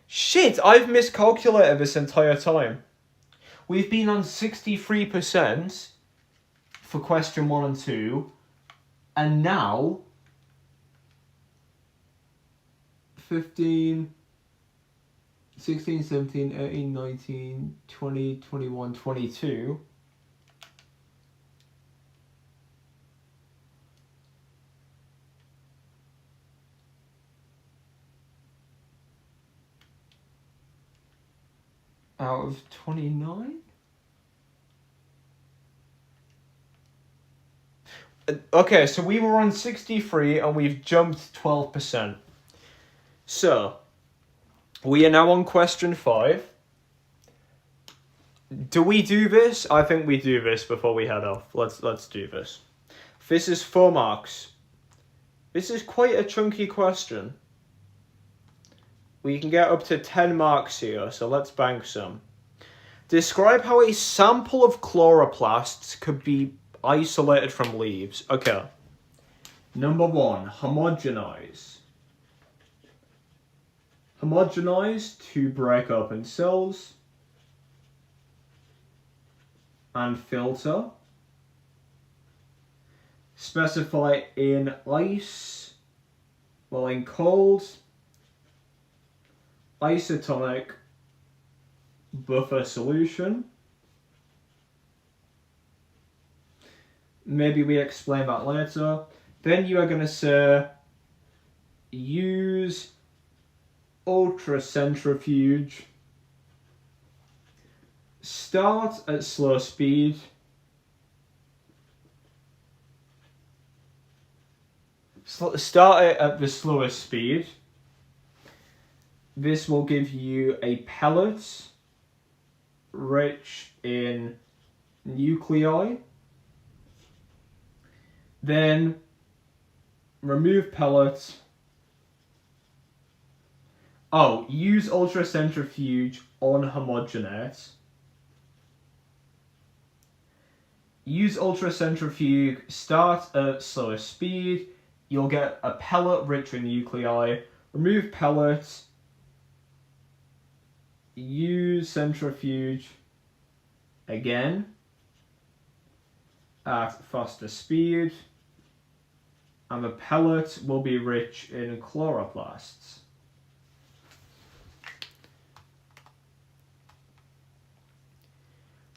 [SPEAKER 1] Shit, I've miscalculated this entire time. We've been on 63% for question 1 and 2, and now 15, 16, 17, 18, 19, 20, 21, 22. Out of 29? Okay, so we were on 63 and we've jumped 12%. So, we are now on question 5. Do we do this? I think we do this before we head off. Let's do this. This is 4 marks. This is quite a chunky question. We can get up to 10 marks here, so let's bank some. Describe how a sample of chloroplasts could be isolated from leaves. Okay. Number 1, homogenize. Homogenize to break open cells. And filter. Specify in ice, well in cold, isotonic buffer solution. Maybe we explain that later. Then you are going to say use ultracentrifuge, start at slow speed, start it at the slowest speed. This will give you a pellet rich in nuclei. Then remove pellet. Oh, use ultracentrifuge on homogenate. Use ultracentrifuge, start at slowest speed. You'll get a pellet rich in nuclei. Remove pellet. Use centrifuge again at faster speed, and the pellet will be rich in chloroplasts.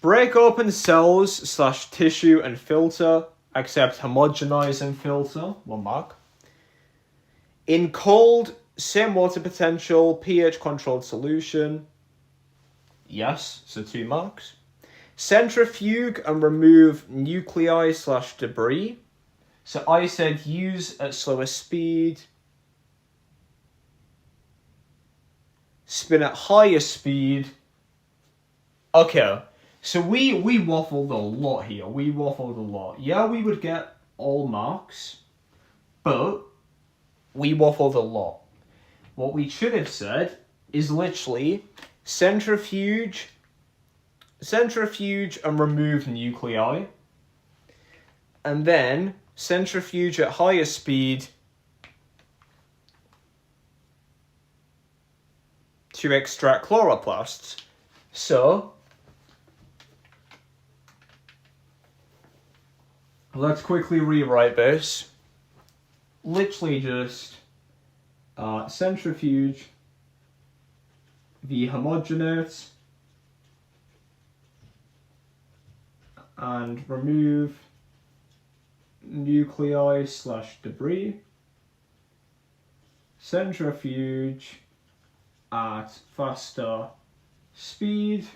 [SPEAKER 1] Break open cells / tissue and filter, except homogenize and filter, 1 mark. In cold, same water potential, pH controlled solution. Yes, so 2 marks. Centrifuge and remove nuclei / debris. So I said use at slower speed. Spin at higher speed. Okay, so we waffled a lot here. We waffled a lot. Yeah, we would get all marks, but we waffled a lot. What we should have said is literally centrifuge and remove nuclei, and then centrifuge at higher speed to extract chloroplasts. So let's quickly rewrite this. Literally just centrifuge the homogenate and remove nuclei / debris. Centrifuge at faster speed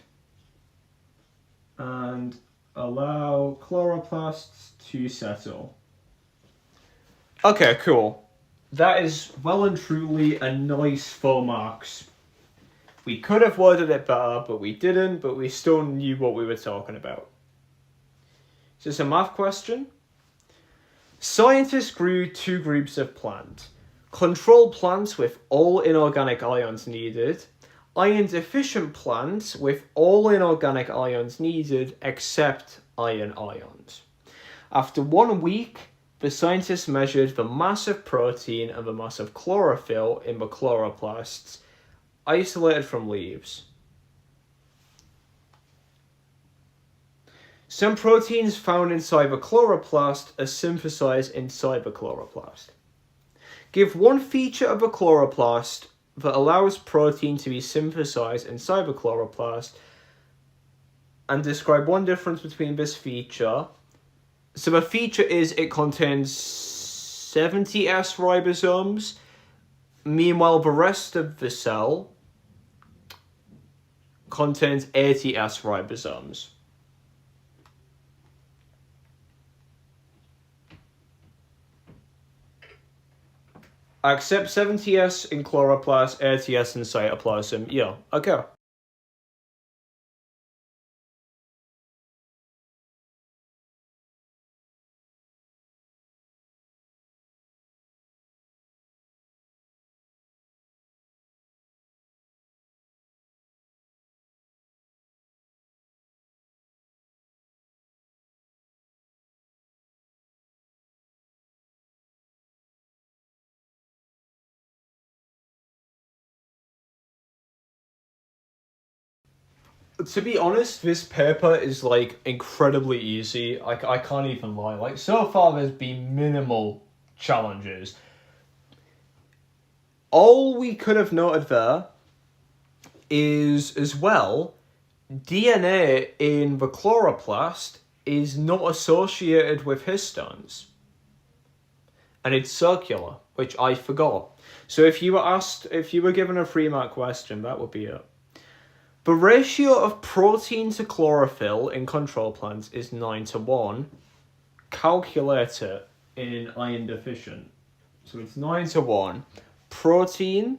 [SPEAKER 1] and allow chloroplasts to settle. Okay, cool. That is well and truly a nice 4 marks. We could have worded it better, but we didn't, but we still knew what we were talking about. Is this a math question? Scientists grew two groups of plants. Control plants with all inorganic ions needed, iron-deficient plants with all inorganic ions needed except iron ions. After 1 week, the scientists measured the mass of protein and the mass of chlorophyll in the chloroplasts, isolated from leaves. Some proteins found inside the chloroplast are synthesized inside the chloroplast. Give one feature of the chloroplast that allows protein to be synthesized inside the chloroplast and describe one difference between this feature. So the feature is it contains 70 S ribosomes. Meanwhile, the rest of the cell contains 80 S ribosomes. Except 70S in chloroplast, 80S in cytoplasm. Yeah, okay. To be honest, this paper is like incredibly easy. I can't even lie. Like, so far there's been minimal challenges. All we could have noted there is, as well, DNA in the chloroplast is not associated with histones. And it's circular, which I forgot. So if you were given a 3-mark question, that would be it. The ratio of protein to chlorophyll in control plants is 9:1. Calculate it in iron deficient. So it's 9:1. Protein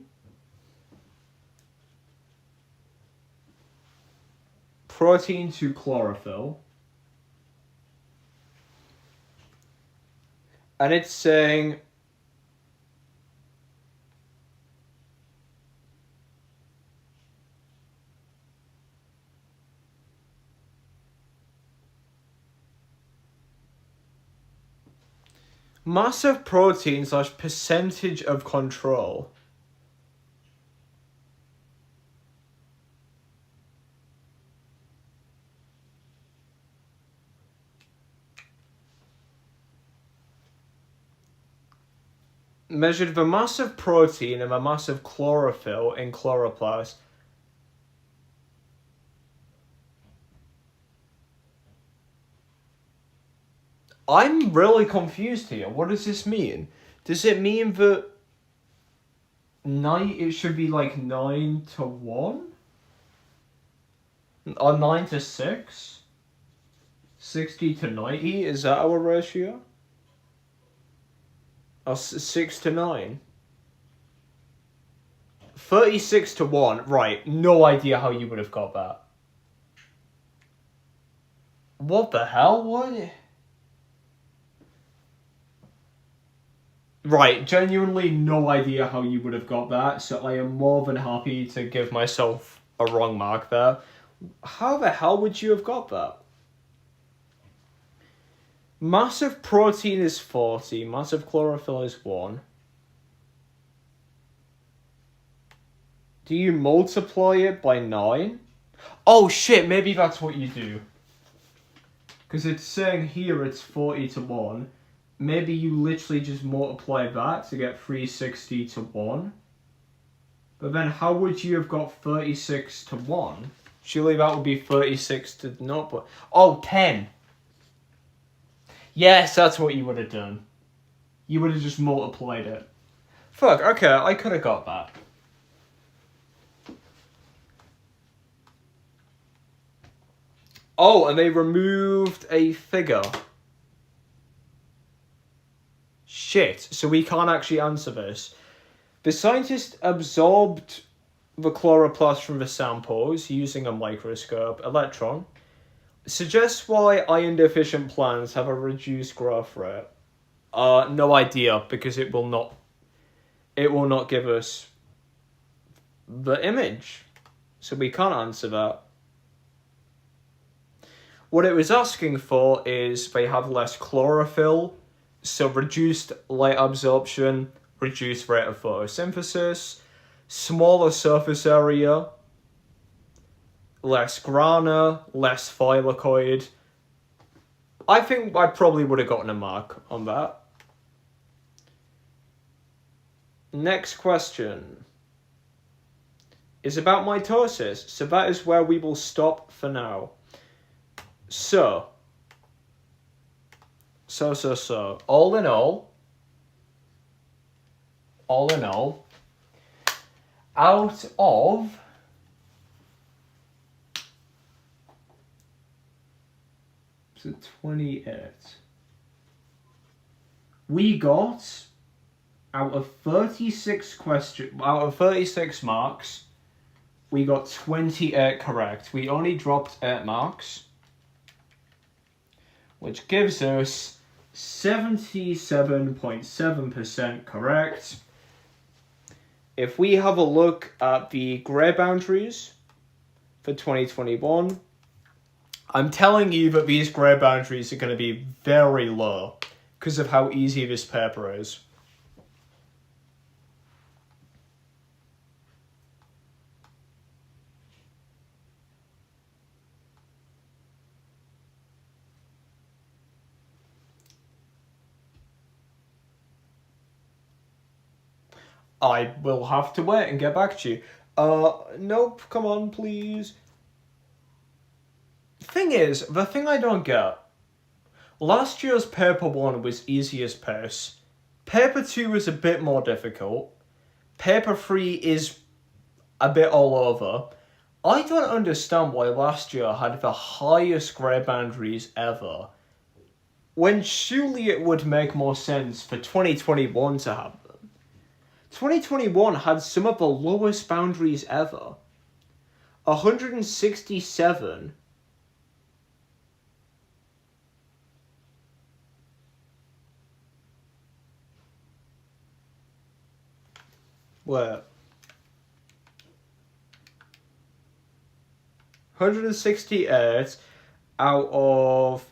[SPEAKER 1] to chlorophyll. And it's saying mass of protein / percentage of control. Measured the mass of protein and the mass of chlorophyll in chloroplast. I'm really confused here. What does this mean? Does it mean that it should be like 9:1? Or 9:6? 60:90? Is that our ratio? Or 6:9? 36:1. Right, no idea how you would have got that. What the hell? What? Right, genuinely no idea how you would have got that, so I am more than happy to give myself a wrong mark there. How the hell would you have got that? Mass of protein is 40, mass of chlorophyll is 1. Do you multiply it by 9? Oh shit, maybe that's what you do. Because it's saying here it's 40:1. Maybe you literally just multiply that to get 360:1. But then how would you have got 36:1? Surely that would be 36 to 0. Oh, 10. Yes, that's what you would have done. You would have just multiplied it. Fuck, okay, I could have got that. Oh, and they removed a figure. Shit, so we can't actually answer this. The scientist absorbed the chloroplast from the samples using a microscope. Electron suggests why iron deficient plants have a reduced growth rate. No idea, because it will not give us the image, so we can't answer that. What it was asking for is they have less chlorophyll, so reduced light absorption, reduced rate of photosynthesis, smaller surface area, less grana, less thylakoid. I think I probably would have gotten a mark on that. Next question is about mitosis, so that is where we will stop for now. So, all in all, out of 28, we got out of 36 marks, we got 28 correct. We only dropped 8 marks, which gives us 77.7% correct. If we have a look at the grade boundaries for 2021, I'm telling you that these grade boundaries are going to be very low because of how easy this paper is. I will have to wait and get back to you. Nope, come on, please. Thing is, the thing I don't get, last year's paper 1 was easiest pace. Paper 2 was a bit more difficult. Paper 3 is a bit all over. I don't understand why last year had the highest grade boundaries ever, when surely it would make more sense for 2021 to have them. 2021 had some of the lowest boundaries ever. 167. Where? 168 out of...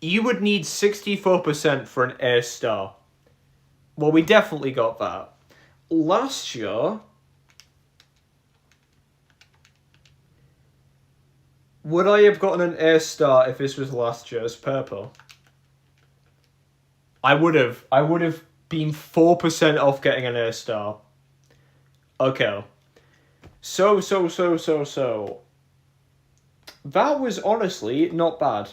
[SPEAKER 1] You would need 64% for an A star. Well, we definitely got that. Last year, would I have gotten an A star if this was last year's paper? I would have. I would have been 4% off getting an A star. Okay. So. That was honestly not bad.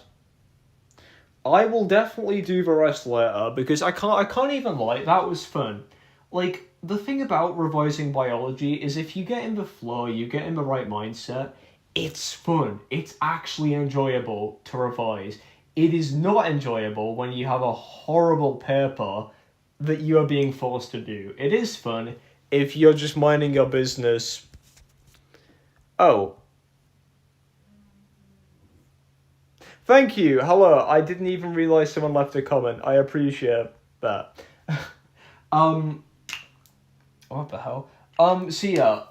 [SPEAKER 1] I will definitely do the rest later because I can't even lie, that was fun. Like, the thing about revising biology is if you get in the flow, you get in the right mindset, it's fun. It's actually enjoyable to revise. It is not enjoyable when you have a horrible paper that you are being forced to do. It is fun if you're just minding your business. Oh. Thank you. Hello. I didn't even realize someone left a comment. I appreciate that. What the hell? So yeah,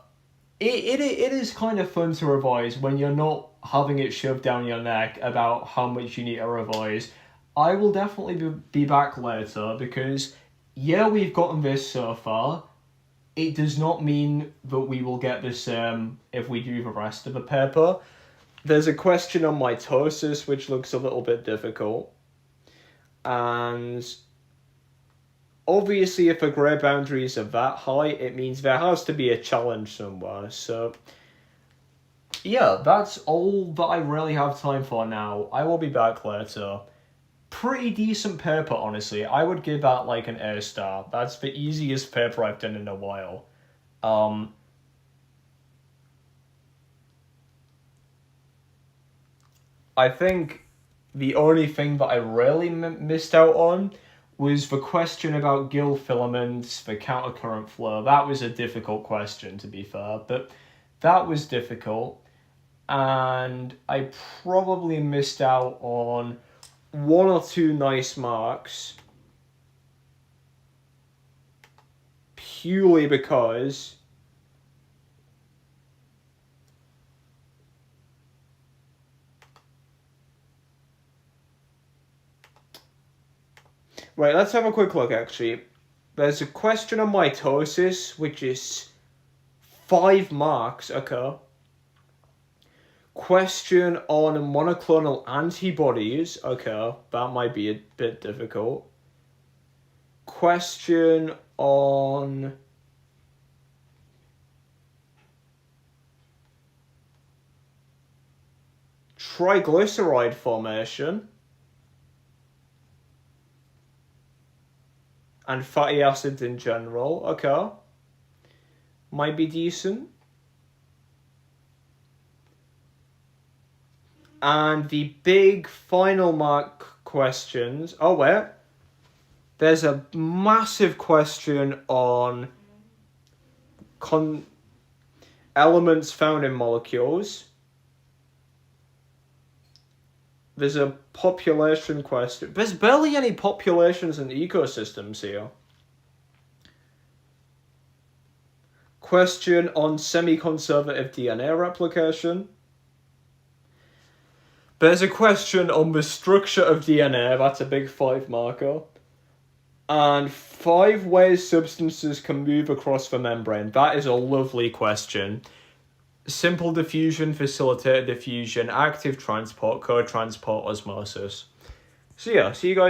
[SPEAKER 1] it is kind of fun to revise when you're not having it shoved down your neck about how much you need to revise. I will definitely be back later because, yeah, we've gotten this so far. It does not mean that we will get the same if we do the rest of the paper. There's a question on mitosis which looks a little bit difficult. And obviously if the grade boundaries are that high, it means there has to be a challenge somewhere. So yeah, that's all that I really have time for now. I will be back later. Pretty decent paper, honestly. I would give that like an A star. That's the easiest paper I've done in a while. I think the only thing that I really missed out on was the question about gill filaments for countercurrent flow. That was a difficult question, to be fair, but that was difficult. And I probably missed out on 1 or 2 nice marks purely because right, let's have a quick look actually. There's a question on mitosis, which is 5 marks, okay. Question on monoclonal antibodies, okay, that might be a bit difficult. Question on triglyceride formation and fatty acids in general, okay, might be decent. And the big final mark questions, oh wait, there's a massive question on elements found in molecules. There's a population question. There's barely any populations and ecosystems here. Question on semi-conservative DNA replication. There's a question on the structure of DNA, that's a big 5 marker. And 5 ways substances can move across the membrane. That is a lovely question. Simple diffusion, facilitated diffusion, active transport, co-transport, osmosis. So yeah, see you guys.